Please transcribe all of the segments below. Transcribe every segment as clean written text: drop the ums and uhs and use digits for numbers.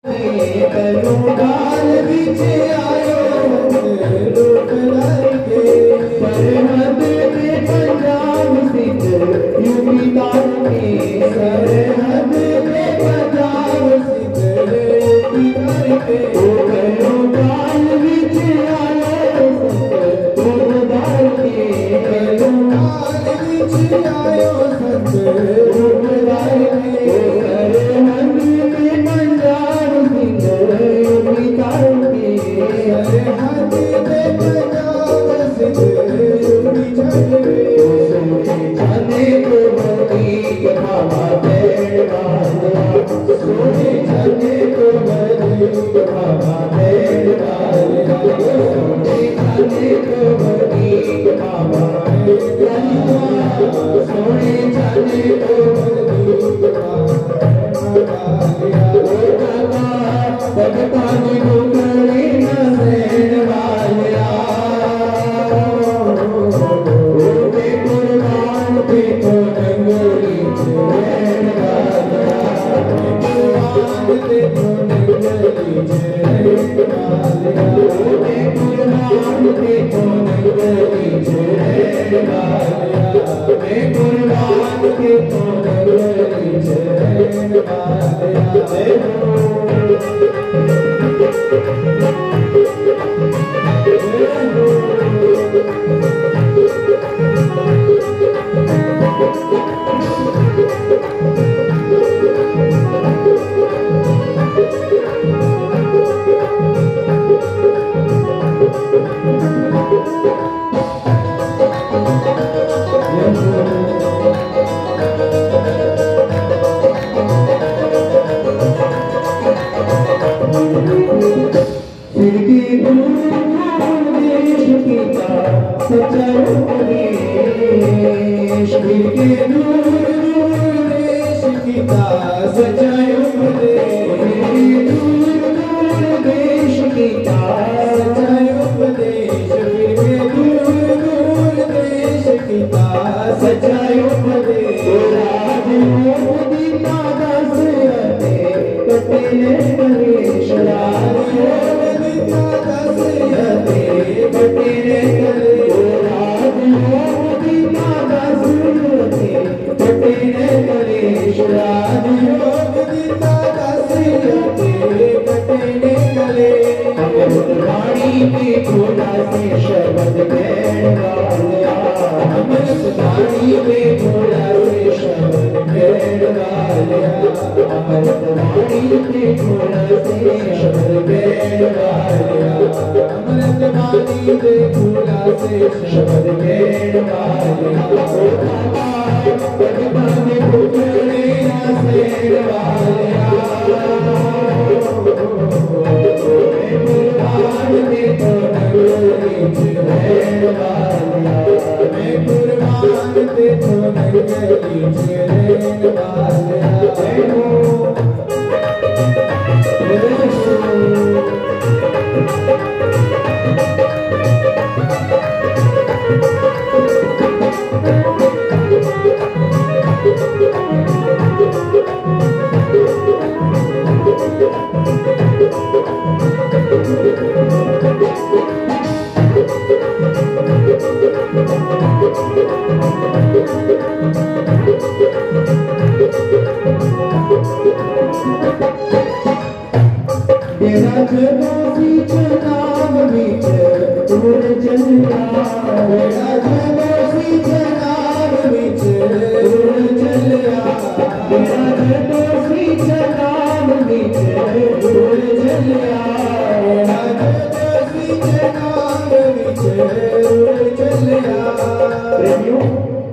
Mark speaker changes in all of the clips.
Speaker 1: कलुगाल बिच आयो लोक लागे सरहद पे पंजाब सिंध यूपी ताके सरहद पे पंजाब सिंध यूपी ताके कलुगाल बिच आयो कलुगाल बिच आयो सत कलुगाल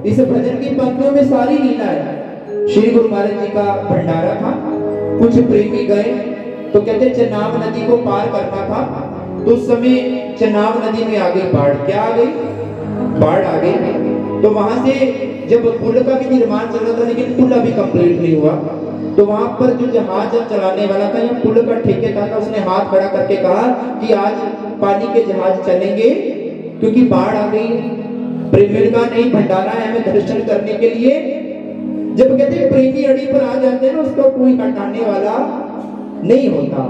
Speaker 1: इस भजन की पंक्तियों में सारी लीला है। श्री गुरु महाराज जी का भंडारा था, कुछ प्रेमी गए तो कहते चनाब नदी को पार करना था, तो उस समय चनाब नदी में आ गई बाढ़। क्या आ गई? बाढ़ आ गई। तो वहां से जब पुल का भी निर्माण चल रहा था, लेकिन पुल अभी कंप्लीट नहीं हुआ, तो वहां पर जो जहाज चलाने वाला था या पुल का ठेकेदार था, उसने हाथ खड़ा करके कहा कि आज पानी के जहाज चलेंगे क्योंकि बाढ़ आ गई। प्रेमी का नहीं भंडारा है हमें दर्शन करने के लिए। जब कहते प्रेमी अड़ी पर आ जाते हैं ना, उसको कोई हटाने वाला नहीं होता।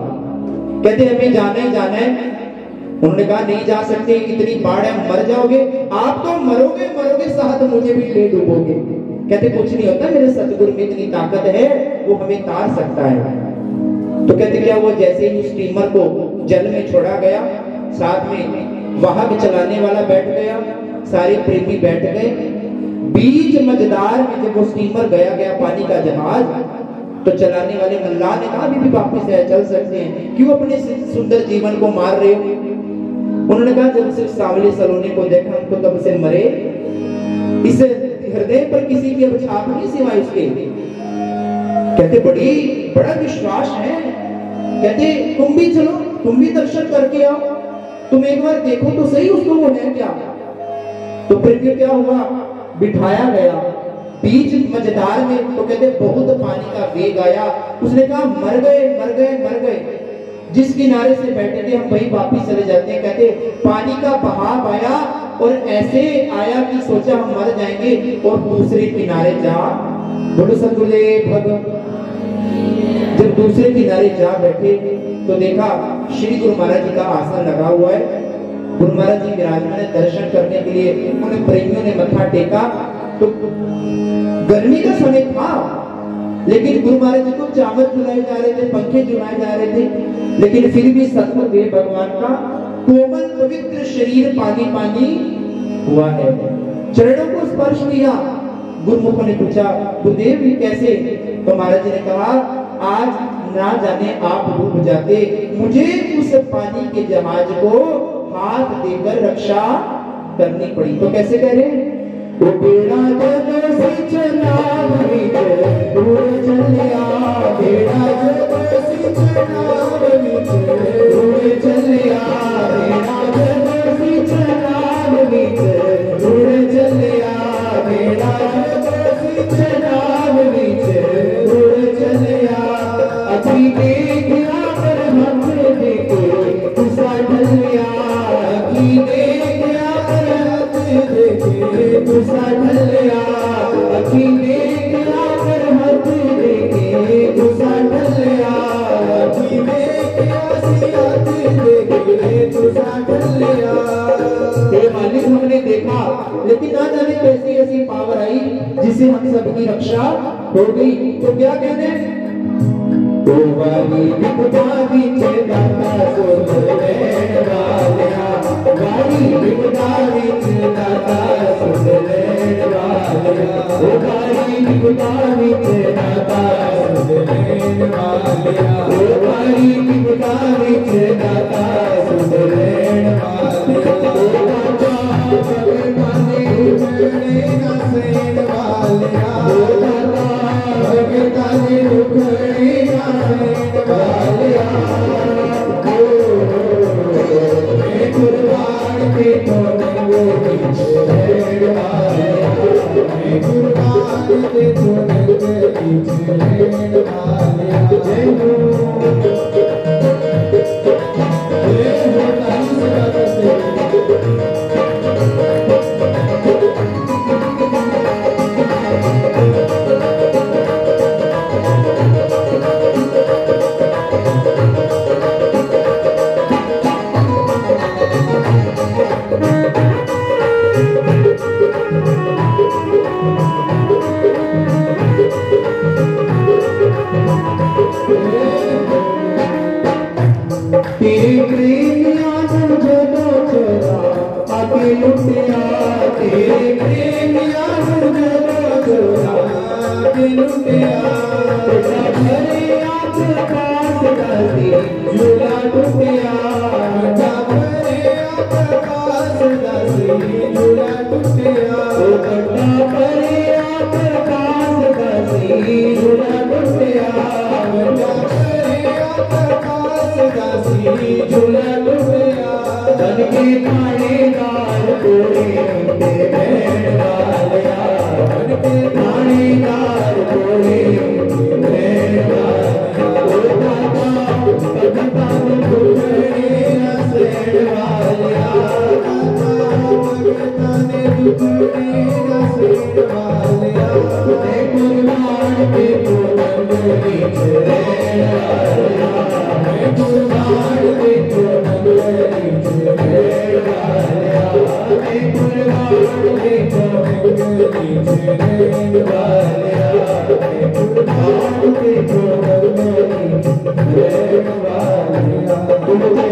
Speaker 1: कहते हमें जाना ही जाना है। उन्होंने कहा नहीं जा सकते, इतनी बाढ़ है, मर जाओगे। आप तो मरोगे मरोगे, साथ मुझे भी ले डूबोगे। कहते कुछ नहीं होता, मेरे सतगुरु में इतनी ताकत है, वो हमें तार सकता है। तो कहते क्या वो जैसे ही स्टीमर को जल में छोड़ा गया, साथ में वाहक चलाने वाला बैठ गया, सारे प्रेमी बैठ गए। बीच मझधार में जब वो स्टीमर गया पानी का जहाज, तो चलाने वाले मल्लाह ने कहा अभी भी वापस है, चल सकते हैं, क्यों अपने सुंदर जीवन को मार रहे हो? उन्होंने कहा जब सिर्फ सांवले सलोने को देखा हमको तब से मरे, इस हृदय पर किसी की अब छाप नहीं सिवाय उसके। कहते बड़ा विश्वास है। कहते तुम भी चलो, तुम भी दर्शन करके आओ, तुम एक बार देखो तो सही उसको, वो है क्या। तो फिर क्या हुआ, बिठाया गया बीच मझधार में। तो कहते बहुत पानी का वेग आया। उसने कहा मर गए मर गए मर गए। जिस किनारे से बैठे थे हम वहीं वापिस चले जाते हैं। कहते पानी का बहाव आया और ऐसे आया कि सोचा हम मर जाएंगे, और दूसरे किनारे जा बोलो सतगुरुदेव भगवान। जब दूसरे किनारे जा बैठे तो देखा श्री गुरु महाराज जी का आसन लगा हुआ है। गुरु महाराज जी विराजमान है। दर्शन करने के लिए उन्हें प्रेमियों ने मत्था टेका। तो गर्मी का समय था, लेकिन गुरु महाराज जी को चावल झुलाए जा रहे थे, पंखे झुलाए जा रहे थे, लेकिन फिर भी सतगुरुदेव भगवान का कोमल पवित्र शरीर पानी पानी हुआ है। चरणों को स्पर्श किया। गुरुमुखों ने पूछा गुरुदेव ये कैसे? तो महाराज जी ने कहा आज ना जाने आप डूब जाते, मुझे उस पानी के जहाज को हाथ देकर रक्षा करनी पड़ी। तो कैसे कह रहे हैं, वो बेड़ा जब से चला दूर चलिया, बेड़ा जब से चला दूर चलिया, बेड़ा जब से चला दूर चलिया, बेड़ा जब से चला दूर चलिया। अभी देखा पर हम देखे गुस्सा ढलिया, अभी देखा पर हम देखे गुस्सा ढलिया, अभी देखा पर हम देखे गुस्सा ढलिया, अभी देखा सियात देखे गुस्सा ढलिया। हे मालिक हमने देखा, लेकिन ना जाने कैसी ऐसी पावर आई जिससे हम सबकी रक्षा हो गई। तो क्या कहते हैं, ओ वाली विपदावी के दाता सुन लेन वालिया, वाली विपदावी के दाता सुन लेन वालिया, ओ वाली विपदावी के दाता सुन लेन वालिया, ओ वाली विपदावी के दाता सुन लेन वालिया। ओ दाता भगवाने उठने ना सेन वालिया, ओ दाता भगवाने उठने वालिया, कुर्बान के तो वो पीछे वालिया, कुर्बान के तो पीछे वालिया। जय तेरे प्रेमिया मुझे तो चला आके लुटिया, तेरे प्रेमिया मुझे तो चला आके लुटिया, भरे आप पास दासी झूला टूटिया, भरे आप पास दासी झूला टूटिया, भरे आप पास दासी झूला टूटिया, झूला टूटिया। बन के थानेदार कोड़े उनके बैठ वालिया, बन के थानेदार कोड़े उनके बैठ वालिया, ओ दाता भगता दुखड़े ना सेठ वालिया, भगता ने दुखड़े ना सेठ वालिया, कुर्बान के तो नीचे वालिया। तुम